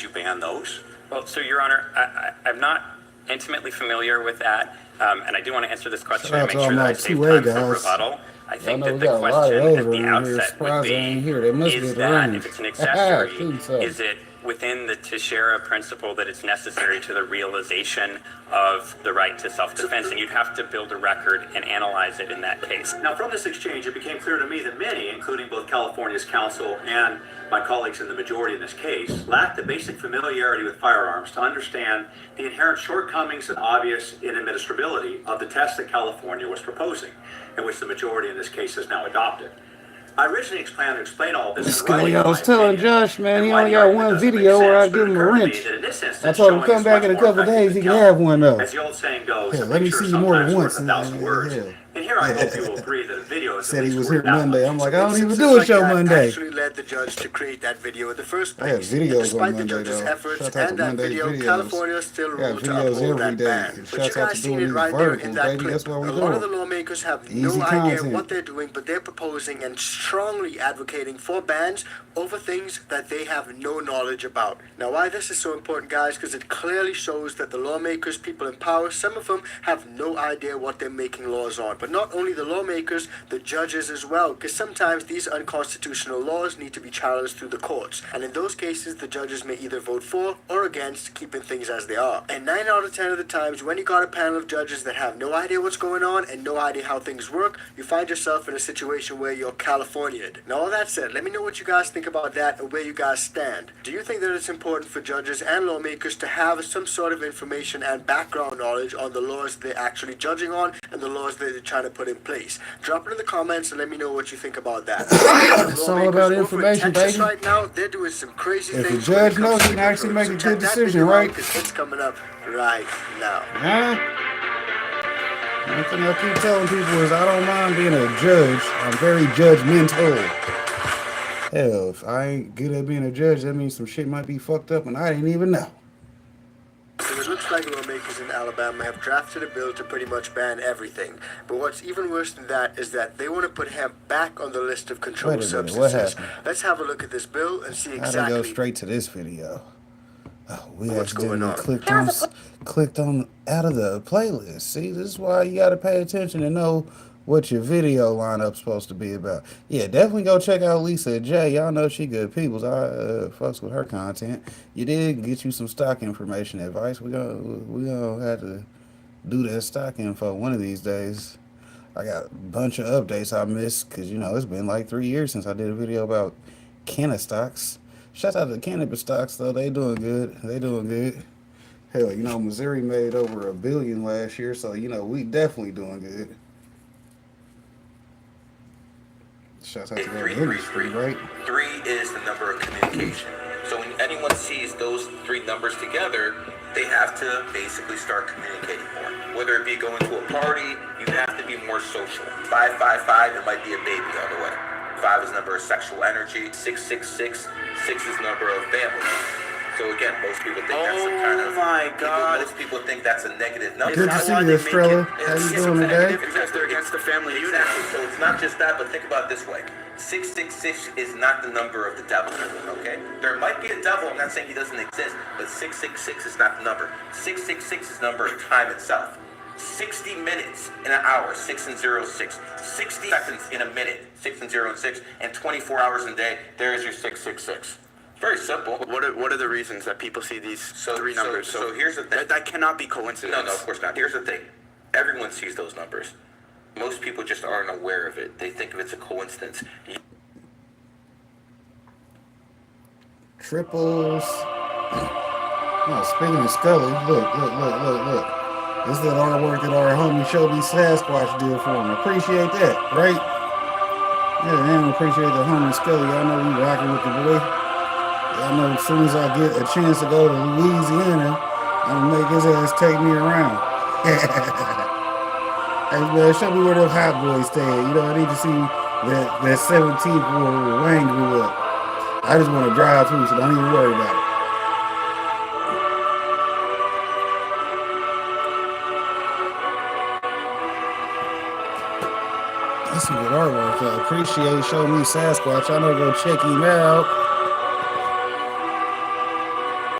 you ban those? Well, so Your Honor, I'm not intimately familiar with that, and I do want to answer this question and make sure that I save time for rebuttal. I think that the question at the outset would be, is that if it's an accessory, is it within the Teixeira principle that it's necessary to the realization of the right to self-defense, and you'd have to build a record and analyze it in that case. Now, from this exchange, it became clear to me that many, including both California's counsel and my colleagues in the majority in this case, lacked the basic familiarity with firearms to understand the inherent shortcomings and obvious inadmissibility of the test that California was proposing, and which the majority in this case has now adopted. I originally planned to explain all this. I was telling Josh, man, he only got one video where I give him a wrench. I told him come back in a couple days, he can have one though. As the old saying goes, let me see you more than once. And here I hope you will agree that a video is said he was here Monday. I'm like, I don't even do a show Monday. Actually led the judge to create that video in the first I have place. videos Despite on the Monday judge's though. efforts Shout out and to that Monday's video, videos. California still ruled to videos uphold every that day. ban. But you Shouts out guys to seen doing it these right there in verticals, that baby. clip. That's what we A lot of the doing. lawmakers have Easy no idea content. what they're doing, but they're proposing and strongly advocating for bans over things that they have no knowledge about. Now, why this is so important, guys, because it clearly shows that the lawmakers, people in power, some of them have no idea what they're making laws on. But not only the lawmakers, the judges as well, because sometimes these unconstitutional laws need to be challenged through the courts. And in those cases, the judges may either vote for or against keeping things as they are. And 9 out of 10 of the times, when you got a panel of judges that have no idea what's going on and no idea how things work, you find yourself in a situation where you're California'd. Now, all that said, let me know what you guys think about that and where you guys stand. Do you think that it's important for judges and lawmakers to have some sort of information and background knowledge on the laws they're actually judging on and the laws that they're trying to put in place? Drop it in the comments and let me know what you think about that. It's all about information, baby. Right now, they're doing some crazy if things. the judge knows, he can actually make a good decision, right? Because it's coming up right now. One thing I keep telling people is I don't mind being a judge. I'm very judgmental. Hell, if I ain't good at being a judge, that means some shit might be fucked up and I didn't even know. So it looks like lawmakers in Alabama have drafted a bill to pretty much ban everything. But what's even worse than that is that they want to put hemp back on the list of controlled substances. Let's have a look at this bill and see exactly. How'd it go straight to this video? Oh, we accidentally clicked on out of the playlist. See, this is why you got to pay attention and know what your video lineup's supposed to be about. Yeah, definitely go check out Lisa J. Y'all know she good peoples. I fucks with her content. You did get you some stock information advice. We gonna have to do that stock info one of these days. I got a bunch of updates I missed because, you know, it's been like 3 years since I did a video about cannabis stocks. Shout out to cannabis stocks, though. They doing good. They doing good. Hell, you know, Missouri made over $1 billion last year, so, you know, we definitely doing good. Shout out to the industry, right? 3 is the number of communication. So when anyone sees those 3 numbers together, they have to basically start communicating more. Whether it be going to a party, you have to be more social. 555, it might be a baby on the way. 5 is the number of sexual energy. 666, 6 is the number of family. So again, most people think that's some kind of. Oh my God! Most people think that's a negative number. Good to see you, Estrella. How you doing today? Because they're against the family unit. So it's not just that, but think about it this way: 666 is not the number of the devil. Okay, there might be a devil. I'm not saying he doesn't exist, but 666 is not the number. 666 is the number of time itself. 60 minutes in an hour, 6 and 0, 6. 60 seconds in a minute, 6 and 0 and 6, and 24 hours in a day. There's your 666. Very simple. What are the reasons that people see these 3 numbers? So here's the thing. That cannot be coincidence. No, of course not. Here's the thing. Everyone sees those numbers. Most people just aren't aware of it. They think of it's a coincidence. Triples. Oh, speaking of Scully, look. This is that artwork that our homie Shelby Sasquatch did for him. Appreciate that, right? Yeah, man, appreciate the homie Scully. Y'all know we rocking with the boy. I know as soon as I get a chance to go to Louisiana, I'm gonna make his ass take me around. Hey man, show me where those hot boys stay. You know, I need to see that 17th where Wayne grew up. I just want to drive through, so don't even worry about it. That's some good artwork. I appreciate showing me Sasquatch. I know go check him out.